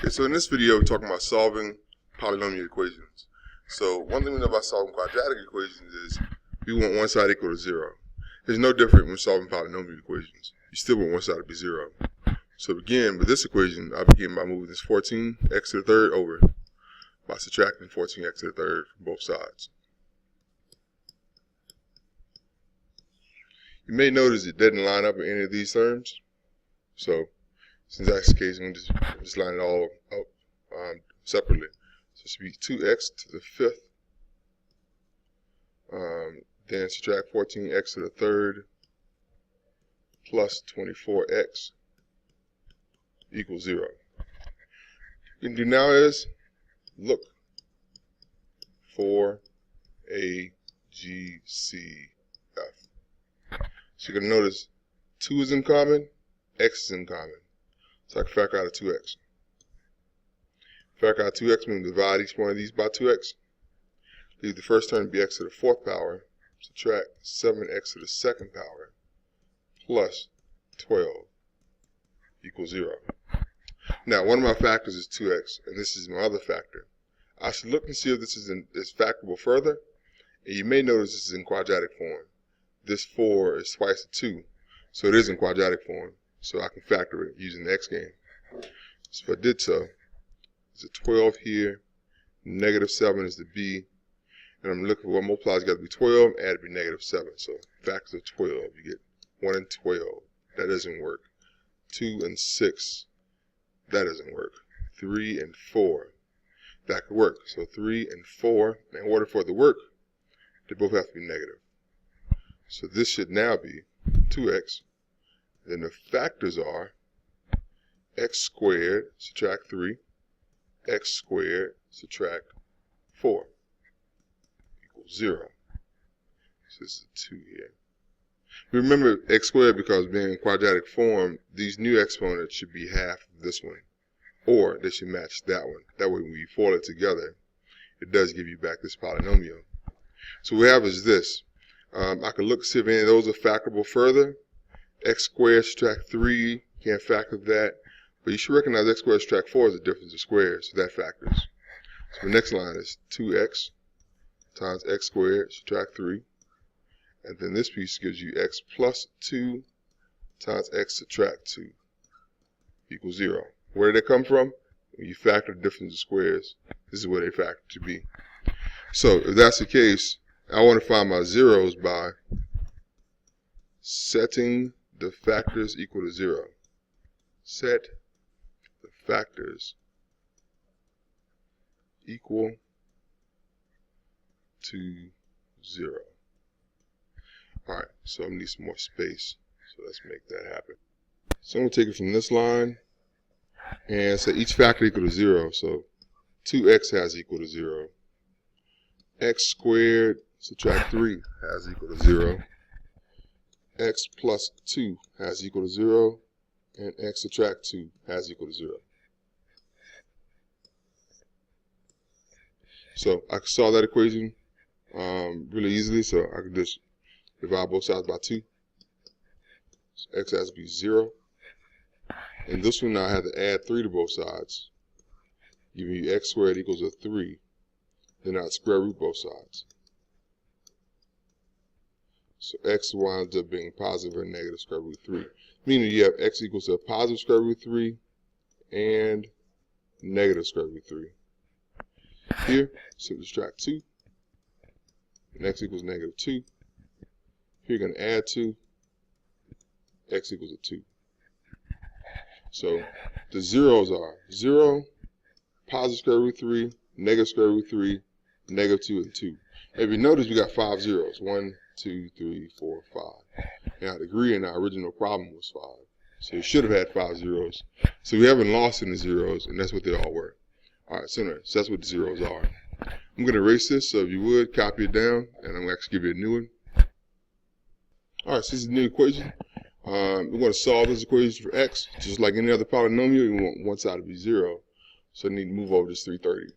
Okay, so in this video we're talking about solving polynomial equations. So one thing we know about solving quadratic equations is we want one side equal to 0. It's no different when solving polynomial equations. You still want one side to be 0. So again, with this equation, I begin by moving this 14x to the third over by subtracting 14x to the third from both sides. You may notice it doesn't line up in any of these terms. So since that's the case, I'm going to just line it all up separately. So it should be 2x to the fifth, then subtract 14x to the third plus 24x equals 0. What you can do now is look for A, G, C, F. So you're going to notice 2 is in common, x is in common. So I can factor out a 2x. Factor out 2x means divide each one of these by 2x. Leave the first term to be x to the fourth power. Subtract 7x to the second power plus 12 equals 0. Now, one of my factors is 2x, and this is my other factor. I should look and see if this is factorable further. And you may notice this is in quadratic form. This 4 is twice the 2, so it is in quadratic form. So I can factor it using the x game. So if I did so, there's a 12 here, negative 7 is the b, and I'm looking for what multiplies got to be 12, add to be negative 7. So factors of 12, you get 1 and 12. That doesn't work. 2 and 6, that doesn't work. 3 and 4, that could work. So 3 and 4, in order for it to work, they both have to be negative. So this should now be 2x. Then the factors are x squared subtract 3, x squared subtract 4 equals 0. So this is a 2 here. Remember x squared because being in quadratic form, these new exponents should be half of this one, or they should match that one. That way when you fold it together, it does give you back this polynomial. So what we have is this. I can look to see if any of those are factorable further. X squared subtract 3, can't factor that, but you should recognize x squared subtract 4 is a difference of squares, so that factors. So the next line is 2x times x squared subtract 3, and then this piece gives you x plus 2 times x subtract 2 equals 0. Where did it come from? When you factor the difference of squares, this is where they factor to be. So if that's the case, I want to find my zeros by setting the factors equal to 0. Set the factors equal to 0. Alright, so I need some more space. So let's make that happen. So I'm going to take it from this line and say each factor equal to 0. So 2x has equal to 0. X squared subtract 3 has equal to 0. X plus 2 has equal to 0, and x subtract 2 has equal to 0. So I can solve that equation really easily, so I can just divide both sides by 2. So x has to be 0. And this one now I have to add 3 to both sides, giving you x squared equals a 3. Then I'd square root both sides. So x winds up being positive or negative square root 3. Meaning you have x equals to a positive square root 3 and negative square root 3. Here, simply subtract 2. And x equals negative 2. Here you're going to add 2. X equals a 2. So the zeros are 0, positive square root 3, negative square root 3, negative 2, and 2. If you notice, we got 5 zeros. 1, 2, 3, 4, 5. Now, the degree in our original problem was 5. So you should have had 5 zeros. So we haven't lost any zeros, and that's what they all were. All right, so that's what the zeros are. I'm going to erase this, so if you would, copy it down, and I'm going to actually give you a new one. All right, so this is the new equation. We're going to solve this equation for x. Just like any other polynomial, we want one side to be 0. So I need to move over this 330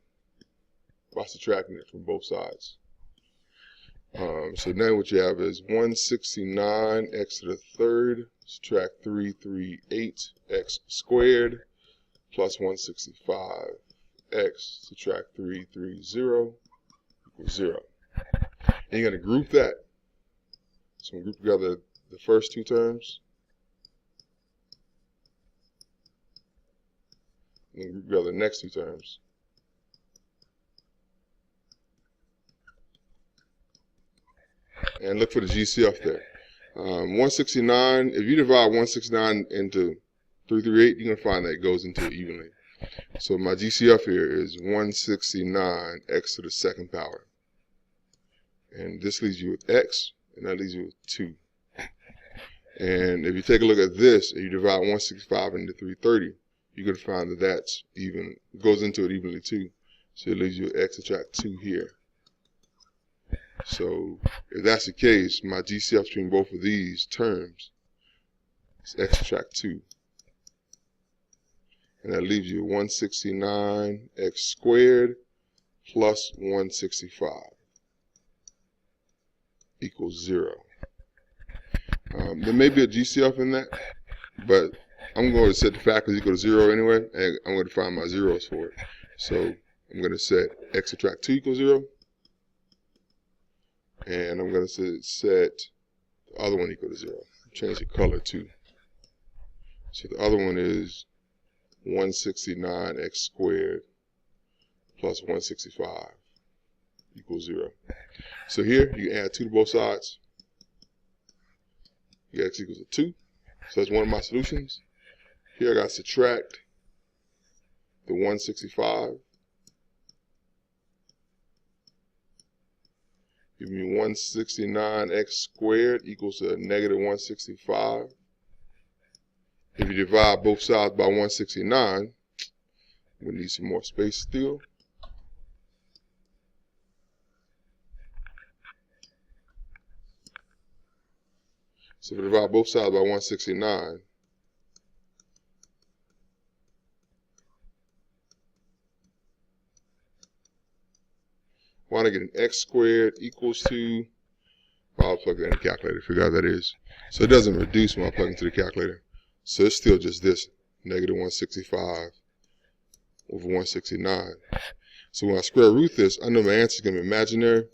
by subtracting it from both sides. So now what you have is 169 x to the third, subtract 338 x squared, plus 165x subtract 330 equals 0. And you're going to group that. So we group together the first two terms. And group together the next two terms. And look for the GCF there. 169, if you divide 169 into 338, you're going to find that it goes into it evenly. So my GCF here is 169x to the second power. And this leaves you with x, and that leaves you with 2. And if you take a look at this, and you divide 165 into 330, you're going to find that that's even, goes into it evenly too. So it leaves you with x subtract 2 here. So if that's the case, my GCF between both of these terms is x subtract 2. And that leaves you 169x squared plus 165 equals 0. There may be a GCF in that, but I'm going to set the factors equal to 0 anyway, and I'm going to find my zeros for it. So I'm going to set x subtract 2 equals 0. And I'm going to set the other one equal to 0. Change the color too. So the other one is 169x squared plus 165 equals 0. So here you add 2 to both sides. You get x equals to 2. So that's one of my solutions. Here I got to subtract the 165. Give me 169x squared equals to negative 165. If you divide both sides by 169, we need some more space still. So if we divide both sides by 169, want to get an x squared equals to, I'll plug that in the calculator, figure out what that is. So it doesn't reduce when I plug into the calculator. So it's still just this, negative 165 over 169. So when I square root this, I know my answer is going to be imaginary.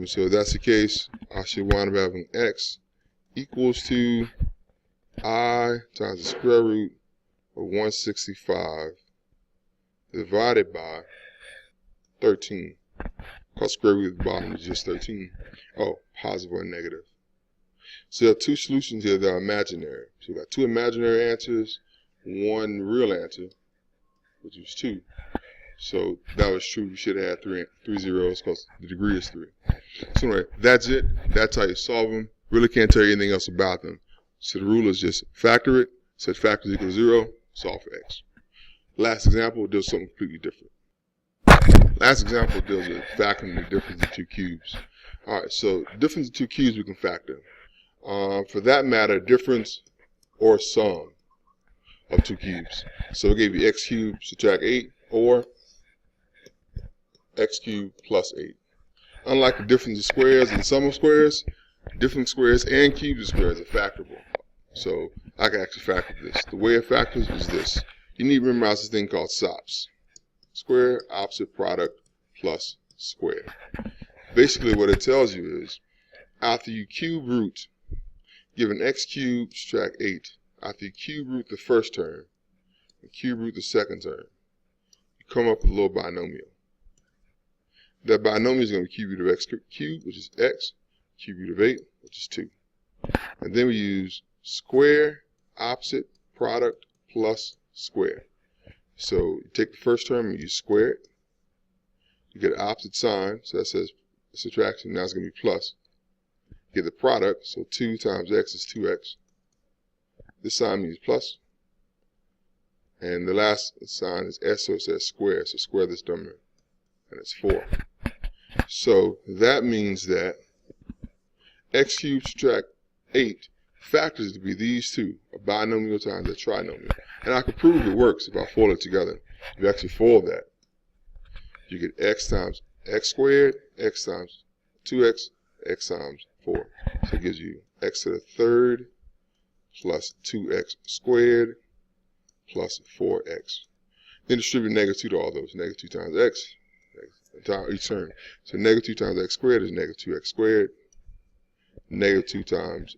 So if that's the case, I should wind up having x equals to I times the square root of 165 divided by 13. Because square root at the bottom is just 13. Oh, positive or negative. So there are 2 solutions here that are imaginary. So we've got 2 imaginary answers, 1 real answer, which is 2. So that was true. We should have had three zeros because the degree is 3. So anyway, that's it. That's how you solve them. Really can't tell you anything else about them. So the rule is just factor it. Set factors equal to 0. Solve for x. Last example deals with something completely different. Last example deals with factoring the difference of 2 cubes. Alright, so difference of 2 cubes we can factor. For that matter, difference or sum of 2 cubes. So we gave you x cubed subtract 8 or x cubed plus 8. Unlike the difference of squares and sum of squares, different squares and cubes of squares are factorable. So I can actually factor this. The way it factors is this. You need to memorize this thing called SOPs. Square, opposite, product, plus square. Basically what it tells you is, after you cube root, given x cubed subtract 8, after you cube root the first term, and cube root the second term, you come up with a little binomial. That binomial is going to be cube root of x cubed, which is x, cube root of 8, which is 2. And then we use square, opposite, product, plus square. So you take the first term and you square it. You get an opposite sign, so that says subtraction, now it's going to be plus. You get the product, so 2 times x is 2x. This sign means plus. And the last sign is s, so it says square, so square this number, and it's 4. So that means that x cubed subtract 8 factors to be these two, a binomial times a trinomial. And I can prove it works if I fold it together. If you actually fold that, you get x times x squared, x times 2x, x times 4. So it gives you x to the third plus 2x squared plus 4x. Then distribute negative 2 to all those. Negative 2 times x, each term. So negative 2 times x squared is negative 2x squared. Negative 2 times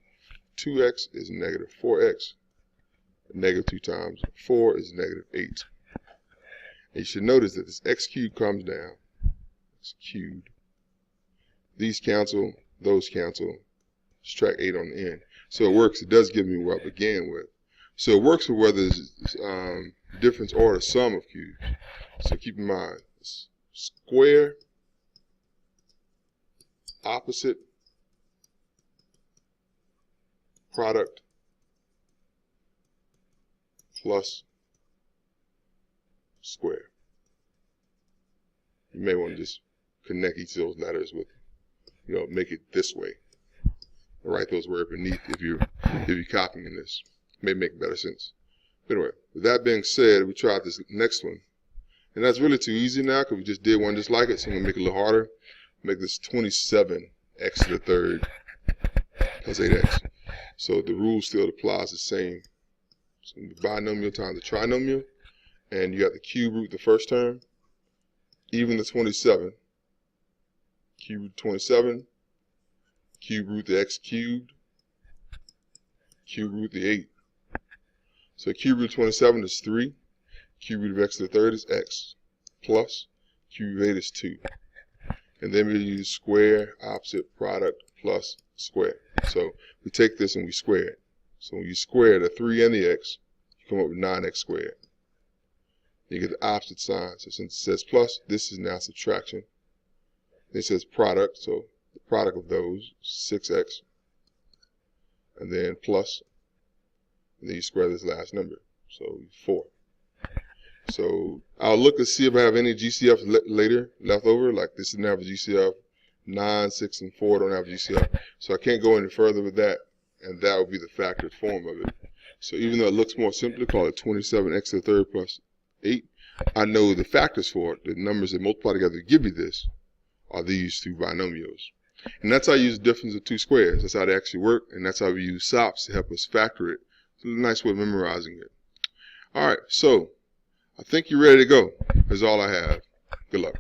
2x is negative 4x. Negative 2 times 4 is negative 8. And you should notice that this x cubed comes down. X cubed. These cancel, those cancel. Subtract 8 on the end. So it works. It does give me what I began with. So it works for whether it's difference or the sum of cubes. So keep in mind, square, opposite, product, plus square. You may want to just connect each of those letters with, make it this way. Write those words beneath if you're copying this. It may make better sense. But anyway, with that being said, we tried this next one. And that's really too easy now because we just did one just like it. So I'm going to make it a little harder. Make this 27x to the third plus 8x. So the rule still applies the same. So the binomial times the trinomial. And you got the cube root the first term. Even the 27. Cube root 27. Cube root the x cubed. Cube root the 8. So cube root 27 is 3. Cube root of x to the third is x. Plus cube root of 8 is 2. And then we use square, opposite, product, plus square. So we take this and we square it. So when you square the 3 and the x, you come up with 9x squared. You get the opposite sign. So since it says plus, this is now subtraction. It says product, so the product of those, 6x. And then plus, and then you square this last number, so 4. So I'll look to see if I have any GCFs later left over, like this didn't have a GCF, 9, 6, and 4 don't have a GCF. So I can't go any further with that, and that would be the factored form of it. So even though it looks more simple, call it 27x to the third plus 8, I know the factors for it, the numbers that multiply together to give you this, are these two binomials. And that's how you use the difference of two squares. That's how they actually work, and that's how we use SOPs to help us factor it. It's a nice way of memorizing it. All right, so I think you're ready to go. That's all I have. Good luck.